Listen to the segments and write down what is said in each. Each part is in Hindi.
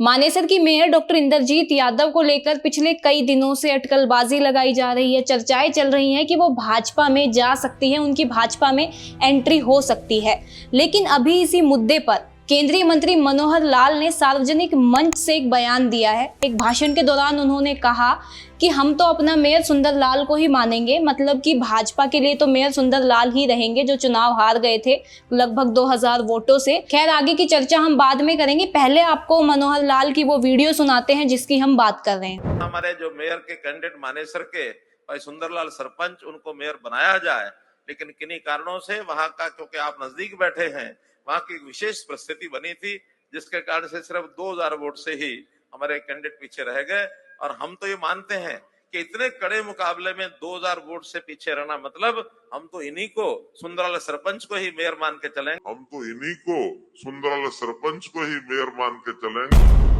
मानेसर की मेयर डॉक्टर इंद्रजीत यादव को लेकर पिछले कई दिनों से अटकलबाजी लगाई जा रही है। चर्चाएं चल रही हैं कि वो भाजपा में जा सकती हैं, उनकी भाजपा में एंट्री हो सकती है। लेकिन अभी इसी मुद्दे पर केंद्रीय मंत्री मनोहर लाल ने सार्वजनिक मंच से एक बयान दिया है। एक भाषण के दौरान उन्होंने कहा कि हम तो अपना मेयर सुंदर लाल को ही मानेंगे, मतलब कि भाजपा के लिए तो मेयर सुंदर लाल ही रहेंगे जो चुनाव हार गए थे लगभग 2000 वोटों से। खैर, आगे की चर्चा हम बाद में करेंगे। पहले आपको मनोहर लाल की वो वीडियो सुनाते हैं जिसकी हम बात कर रहे हैं। हमारे जो मेयर के कैंडिडेट मानेसर के भाई सुंदरलाल सरपंच, उनको मेयर बनाया जाए, लेकिन किन्हीं कारणों से वहां का, क्योंकि आप नजदीक बैठे हैं, वहां की विशेष परिस्थिति बनी थी जिसके कारण से सिर्फ 2000 वोट से ही हमारे कैंडिडेट पीछे रह गए। और हम तो ये मानते हैं कि इतने कड़े मुकाबले में 2000 वोट से पीछे रहना मतलब हम तो इन्हीं को सुंदरलाल सरपंच को ही मेयर मान के चलेंगे। हम तो इन्हीं को सुंदरलाल सरपंच को ही मेयर मान के चलेंगे।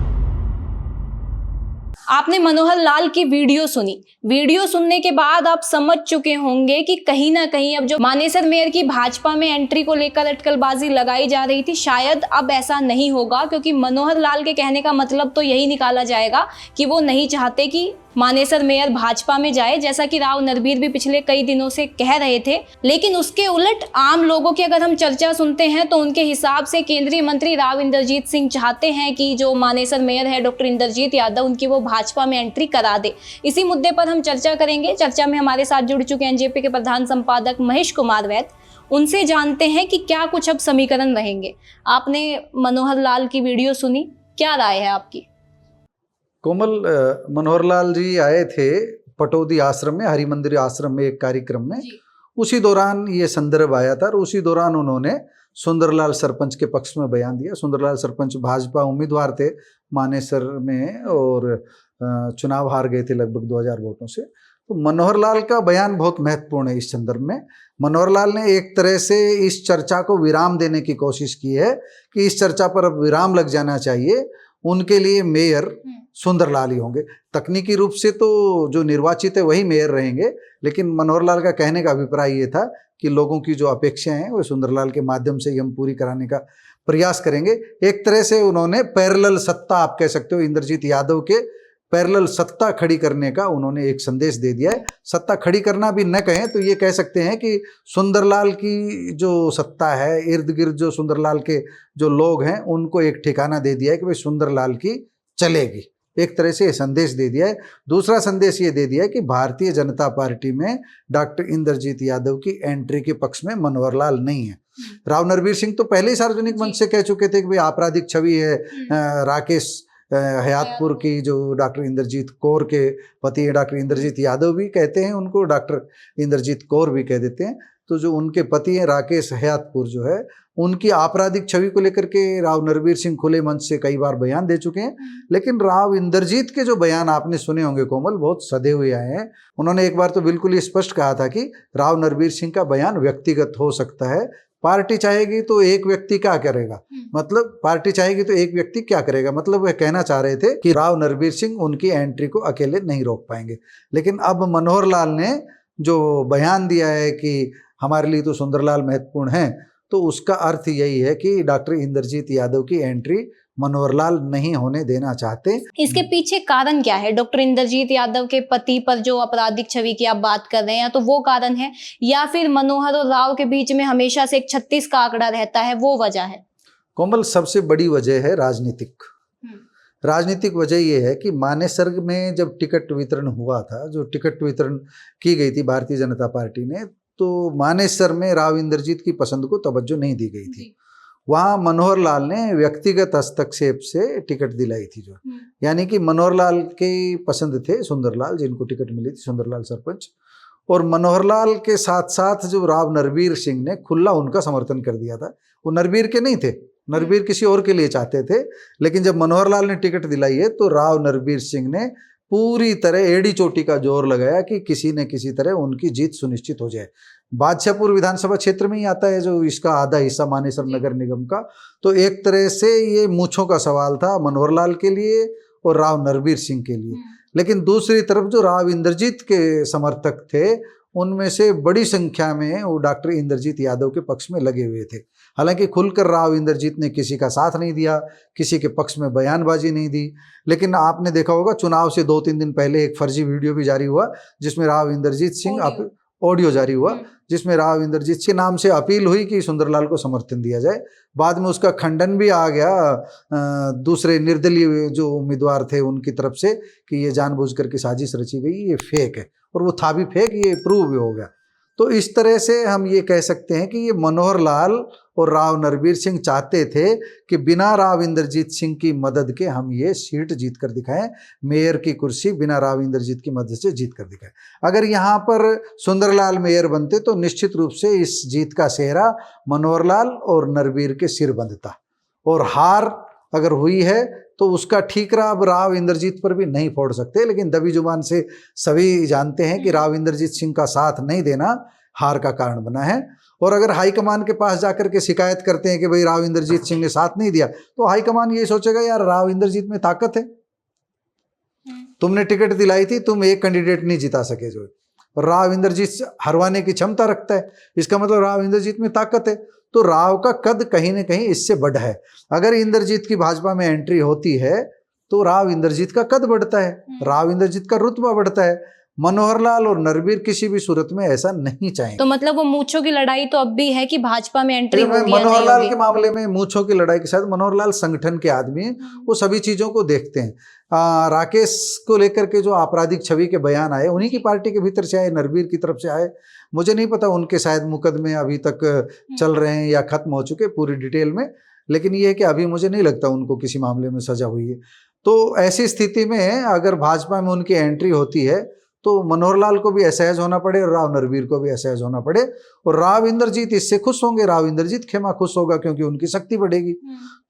आपने मनोहर लाल की वीडियो सुनी। वीडियो सुनने के बाद आप समझ चुके होंगे कि कहीं ना कहीं अब जो मानेसर मेयर की भाजपा में एंट्री को लेकर अटकलबाजी लगाई जा रही थी, शायद अब ऐसा नहीं होगा, क्योंकि मनोहर लाल के कहने का मतलब तो यही निकाला जाएगा कि वो नहीं चाहते कि मानेसर मेयर भाजपा में जाए, जैसा कि राव नरबीर भी पिछले कई दिनों से कह रहे थे। लेकिन उसके उलट आम लोगों की अगर हम चर्चा सुनते हैं तो उनके हिसाब से केंद्रीय मंत्री राव इंद्रजीत सिंह चाहते हैं कि जो मानेसर मेयर है डॉक्टर इंद्रजीत यादव, उनकी वो भाजपा में एंट्री करा दे। इसी मुद्दे पर हम चर्चा करेंगे। चर्चा में हमारे साथ जुड़ चुके हैं एनजेपी के प्रधान संपादक महेश कुमार वैद। उनसे जानते हैं कि क्या कुछ अब समीकरण रहेंगे। आपने मनोहर लाल की वीडियो सुनी, क्या राय है आपकी? कोमल, मनोहर लाल जी आए थे पटौदी आश्रम में, हरि मंदिर आश्रम में एक कार्यक्रम में। उसी दौरान ये संदर्भ आया था और उसी दौरान उन्होंने सुंदरलाल सरपंच के पक्ष में बयान दिया। सुंदरलाल सरपंच भाजपा उम्मीदवार थे मानेसर में और चुनाव हार गए थे लगभग 2000 वोटों से। तो मनोहर लाल का बयान बहुत महत्वपूर्ण है इस संदर्भ में। मनोहर लाल ने एक तरह से इस चर्चा को विराम देने की कोशिश की है कि इस चर्चा पर अब विराम लग जाना चाहिए। उनके लिए मेयर सुंदरलाल ही होंगे। तकनीकी रूप से तो जो निर्वाचित है वही मेयर रहेंगे, लेकिन मनोहर लाल का कहने का अभिप्राय ये था कि लोगों की जो अपेक्षाएं हैं वो सुंदरलाल के माध्यम से ही हम पूरी कराने का प्रयास करेंगे। एक तरह से उन्होंने पैरेलल सत्ता, आप कह सकते हो, इंद्रजीत यादव के पैरेलल सत्ता खड़ी करने का उन्होंने एक संदेश दे दिया है। सत्ता खड़ी करना भी न कहें तो ये कह सकते हैं कि सुंदरलाल की जो सत्ता है, इर्द गिर्द जो सुंदरलाल के जो लोग हैं उनको एक ठिकाना दे दिया है कि भाई सुंदरलाल की चलेगी। एक तरह से ये संदेश दे दिया है। दूसरा संदेश ये दे दिया है कि भारतीय जनता पार्टी में डॉक्टर इंद्रजीत यादव की एंट्री के पक्ष में मनोहर लाल नहीं है। राव नरबीर सिंह तो पहले ही सार्वजनिक मंच से कह चुके थे कि भाई आपराधिक छवि है। राकेश हयातपुर की जो डॉक्टर इंद्रजीत कौर के पति है, डॉक्टर इंद्रजीत यादव भी कहते हैं उनको, डॉक्टर इंद्रजीत कौर भी कह देते हैं। तो जो उनके पति हैं राकेश हयातपुर जो है, उनकी आपराधिक छवि को लेकर के राव नरबीर सिंह खुले मंच से कई बार बयान दे चुके हैं। लेकिन राव इंद्रजीत के जो बयान आपने सुने होंगे कोमल, बहुत सधे हुए आए हैं। उन्होंने एक बार तो बिल्कुल ये स्पष्ट कहा था कि राव नरबीर सिंह का बयान व्यक्तिगत हो सकता है, पार्टी चाहेगी तो एक व्यक्ति क्या करेगा, मतलब पार्टी चाहेगी तो एक व्यक्ति क्या करेगा, मतलब वह कहना चाह रहे थे कि राव नरबीर सिंह उनकी एंट्री को अकेले नहीं रोक पाएंगे। लेकिन अब मनोहर लाल ने जो बयान दिया है कि हमारे लिए तो सुंदरलाल महत्वपूर्ण है, तो उसका अर्थ यही है कि डॉक्टर इंद्रजीत यादव की एंट्री मनोहर लाल नहीं होने देना चाहते। इसके पीछे कारण क्या है? डॉक्टर इंद्रजीत यादव के पति पर जो आपराधिक छवि की आप बात कर रहे हैं, तो वो कारण है, या फिर मनोहर और राव के बीच में हमेशा से एक 36 का आंकड़ा रहता है, वो वजह है? कोमल, सबसे बड़ी वजह है राजनीतिक। राजनीतिक वजह यह है कि मानेसर में जब टिकट वितरण हुआ था, जो टिकट वितरण की गई थी भारतीय जनता पार्टी ने, तो मानेसर में राव इंद्रजीत की पसंद को तवज्जो नहीं दी गई थी। वहाँ मनोहर लाल ने व्यक्तिगत हस्तक्षेप से टिकट दिलाई थी, जो यानी कि मनोहर लाल के पसंद थे सुंदरलाल, जिनको टिकट मिली थी, सुंदरलाल सरपंच। और मनोहर लाल के साथ साथ जो राव नरबीर सिंह ने खुला उनका समर्थन कर दिया था। वो नरबीर के नहीं थे, नरबीर किसी और के लिए चाहते थे। लेकिन जब मनोहर लाल ने टिकट दिलाई है तो राव नरबीर सिंह ने पूरी तरह एड़ी चोटी का जोर लगाया कि किसी न किसी तरह उनकी जीत सुनिश्चित हो जाए। बादशाहपुर विधानसभा क्षेत्र में ही आता है जो इसका आधा हिस्सा मानेसर नगर निगम का। तो एक तरह से ये मूंछों का सवाल था मनोहर लाल के लिए और राव नरबीर सिंह के लिए। लेकिन दूसरी तरफ जो राव इंद्रजीत के समर्थक थे उनमें से बड़ी संख्या में वो डॉक्टर इंद्रजीत यादव के पक्ष में लगे हुए थे। हालांकि खुलकर राव इंद्रजीत ने किसी का साथ नहीं दिया, किसी के पक्ष में बयानबाजी नहीं दी, लेकिन आपने देखा होगा चुनाव से 2-3 दिन पहले एक फर्जी वीडियो भी जारी हुआ जिसमें राव इंद्रजीत सिंह ऑडियो जारी हुआ जिसमें राव इंद्रजीत के नाम से अपील हुई कि सुंदरलाल को समर्थन दिया जाए। बाद में उसका खंडन भी आ गया दूसरे निर्दलीय जो उम्मीदवार थे उनकी तरफ से कि ये जानबूझकर की साजिश रची गई, ये फेक है, और वो था भी फेक, ये प्रूव भी हो गया। तो इस तरह से हम ये कह सकते हैं कि ये मनोहर लाल और राव नरबीर सिंह चाहते थे कि बिना राव इंद्रजीत सिंह की मदद के हम ये सीट जीत कर दिखाएं, मेयर की कुर्सी बिना राव इंद्रजीत की मदद से जीत कर दिखाएं। अगर यहाँ पर सुंदरलाल मेयर बनते तो निश्चित रूप से इस जीत का सेहरा मनोहर लाल और नरबीर के सिर बंधता, और हार अगर हुई है तो उसका ठीकरा अब राव इंद्रजीत पर भी नहीं फोड़ सकते। लेकिन दबी जुबान से सभी जानते हैं कि राव इंद्रजीत सिंह का साथ नहीं देना हार का कारण बना है। और अगर हाईकमान के पास जाकर के शिकायत करते हैं कि भाई राव इंद्रजीत सिंह ने साथ नहीं दिया, तो हाईकमान ये सोचेगा यार राव इंद्रजीत में ताकत है, तुमने टिकट दिलाई थी, तुम एक कैंडिडेट नहीं जिता सके, जो राव इंद्रजीत हरवाने की क्षमता रखता है, इसका मतलब राव इंद्रजीत में ताकत है। तो राव का कद कहीं ना कहीं इससे बड़ा है। अगर इंद्रजीत की भाजपा में एंट्री होती है तो राव इंद्रजीत का कद बढ़ता है, राव इंद्रजीत का रुतबा बढ़ता है। मनोहर लाल और नरबीर किसी भी सूरत में ऐसा नहीं चाहेंगे। तो मतलब वो मूंछों की लड़ाई तो अब भी है कि भाजपा में एंट्री होगी या नहीं मनोहर लाल होगी? के मामले में मूंछों की लड़ाई के साथ मनोहर लाल संगठन के आदमी हैं, वो सभी चीजों को देखते हैं। राकेश को लेकर के जो आपराधिक छवि के बयान आए उन्हीं की पार्टी के भीतर से आए, नरबीर की तरफ से आए। मुझे नहीं पता उनके शायद मुकदमे अभी तक चल रहे हैं या खत्म हो चुके पूरी डिटेल में, लेकिन ये है कि अभी मुझे नहीं लगता उनको किसी मामले में सजा हुई है। तो ऐसी स्थिति में अगर भाजपा में उनकी एंट्री होती है तो मनोहर लाल को भी असहज होना पड़े और राव नरबीर को भी असहज होना पड़े, और राव इंद्रजीत इससे खुश होंगे, राव इंद्रजीत खेमा खुश होगा क्योंकि उनकी शक्ति बढ़ेगी।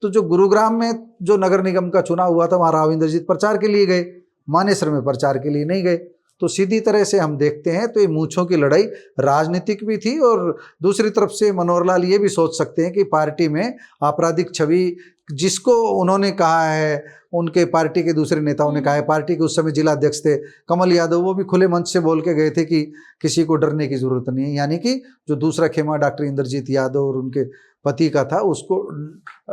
तो जो गुरुग्राम में जो नगर निगम का चुनाव हुआ था वहाँ राव इंद्रजीत प्रचार के लिए गए, मानेसर में प्रचार के लिए नहीं गए। तो सीधी तरह से हम देखते हैं तो ये मूंछों की लड़ाई राजनीतिक भी थी, और दूसरी तरफ से मनोहर लाल ये भी सोच सकते हैं कि पार्टी में आपराधिक छवि जिसको उन्होंने कहा है, उनके पार्टी के दूसरे नेताओं ने कहा है, पार्टी के उस समय जिला अध्यक्ष थे कमल यादव, वो भी खुले मंच से बोल के गए थे कि किसी को डरने की जरूरत नहीं है। यानी कि जो दूसरा खेमा डॉक्टर इंद्रजीत यादव और उनके पति का था उसको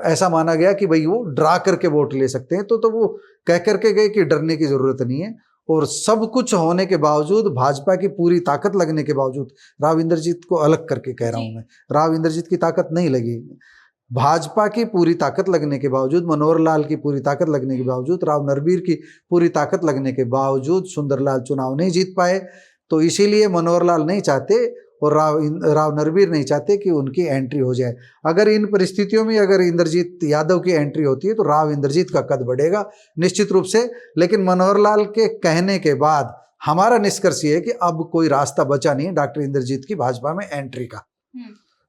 ऐसा माना गया कि भाई वो डरा करके वोट ले सकते हैं, तो वो कह करके गए कि डरने की जरूरत नहीं है। और सब कुछ होने के बावजूद, भाजपा की पूरी ताकत लगने के बावजूद, राव इंद्रजीत को अलग करके कह रहा हूं मैं, राव इंद्रजीत की ताकत नहीं लगी, भाजपा की पूरी ताकत लगने के बावजूद, मनोहर लाल की पूरी ताकत लगने के बावजूद, राव नरबीर की पूरी ताकत लगने के बावजूद सुंदरलाल चुनाव नहीं जीत पाए। तो इसीलिए मनोहर लाल नहीं चाहते और राव नरबीर नहीं चाहते कि उनकी एंट्री हो जाए। अगर इन परिस्थितियों में अगर इंद्रजीत यादव की एंट्री होती है तो राव इंद्रजीत का कद बढ़ेगा निश्चित रूप से। लेकिन मनोहर लाल के कहने के बाद हमारा निष्कर्ष ये है कि अब कोई रास्ता बचा नहीं डॉक्टर इंद्रजीत की भाजपा में एंट्री का,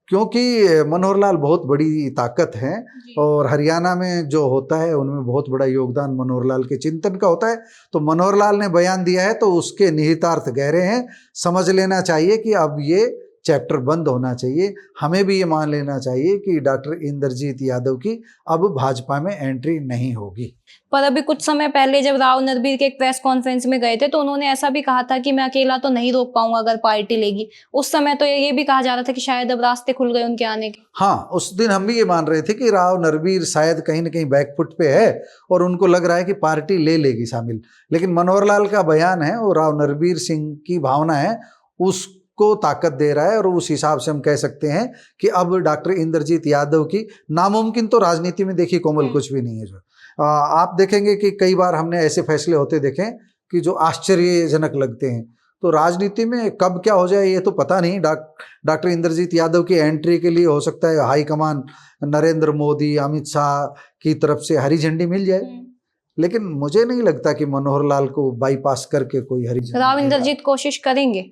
क्योंकि मनोहर लाल बहुत बड़ी ताकत है और हरियाणा में जो होता है उनमें बहुत बड़ा योगदान मनोहर लाल के चिंतन का होता है। तो मनोहर लाल ने बयान दिया है तो उसके निहितार्थ गहरे हैं, समझ लेना चाहिए कि अब ये चैप्टर बंद होना चाहिए। हमें भी ये मान लेना चाहिए कि डॉक्टर इंद्रजीत यादव की अब भाजपा में एंट्री नहीं होगी। पर अभी कुछ समय पहले जब राव नरबीर के एक प्रेस कॉन्फ्रेंस में गए थे तो उन्होंने ऐसा भी कहा था कि मैं अकेला तो नहीं रोक पाऊंगा अगर पार्टी लेगी। उस समय तो ये भी कहा जा रहा था कि शायद अब रास्ते खुल गए उनके आने के। हाँ, उस दिन हम भी ये मान रहे थे कि राव नरबीर शायद कहीं ना कहीं बैकफुट पे है और उनको लग रहा है कि पार्टी ले लेगी शामिल। लेकिन मनोहर लाल का बयान है और राव नरबीर सिंह की भावना है, उसको ताकत दे रहा है और उस हिसाब से हम कह सकते हैं कि अब डॉक्टर इंद्रजीत यादव की नामुमकिन तो राजनीति में देखिए कोमल कुछ भी नहीं है। जो आप देखेंगे कि कई बार हमने ऐसे फैसले होते देखे कि जो आश्चर्यजनक लगते हैं। तो राजनीति में कब क्या हो जाए ये तो पता नहीं। डॉक्टर इंद्रजीत यादव की एंट्री के लिए हो सकता है हाईकमान नरेंद्र मोदी, अमित शाह की तरफ से हरी झंडी मिल जाए, लेकिन मुझे नहीं लगता कि मनोहर लाल को बाईपास करके कोई हरी झंडी। राव इंद्रजीत कोशिश करेंगे?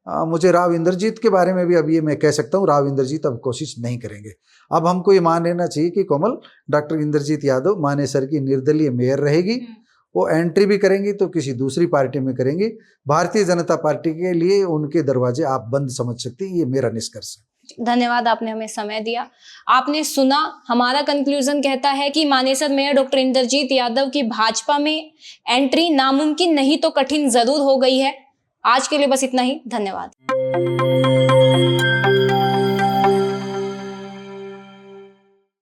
मुझे राव इंद्रजीत के बारे में भी अब ये मैं कह सकता हूँ, राव इंद्रजीत अब कोशिश नहीं करेंगे। अब हमको ये मान लेना चाहिए कि कोमल डॉक्टर इंद्रजीत यादव मानेसर की निर्दलीय मेयर रहेगी। वो एंट्री भी करेंगी तो किसी दूसरी पार्टी में करेंगी। भारतीय जनता पार्टी के लिए उनके दरवाजे आप बंद समझ सकते हैं, ये मेरा निष्कर्ष है। धन्यवाद, आपने हमें समय दिया। आपने सुना, हमारा कंक्लूजन कहता है कि मानेसर मेयर डॉक्टर इंद्रजीत यादव की भाजपा में एंट्री नामुमकिन नहीं तो कठिन जरूर हो गई है। आज के लिए बस इतना ही। धन्यवाद। है।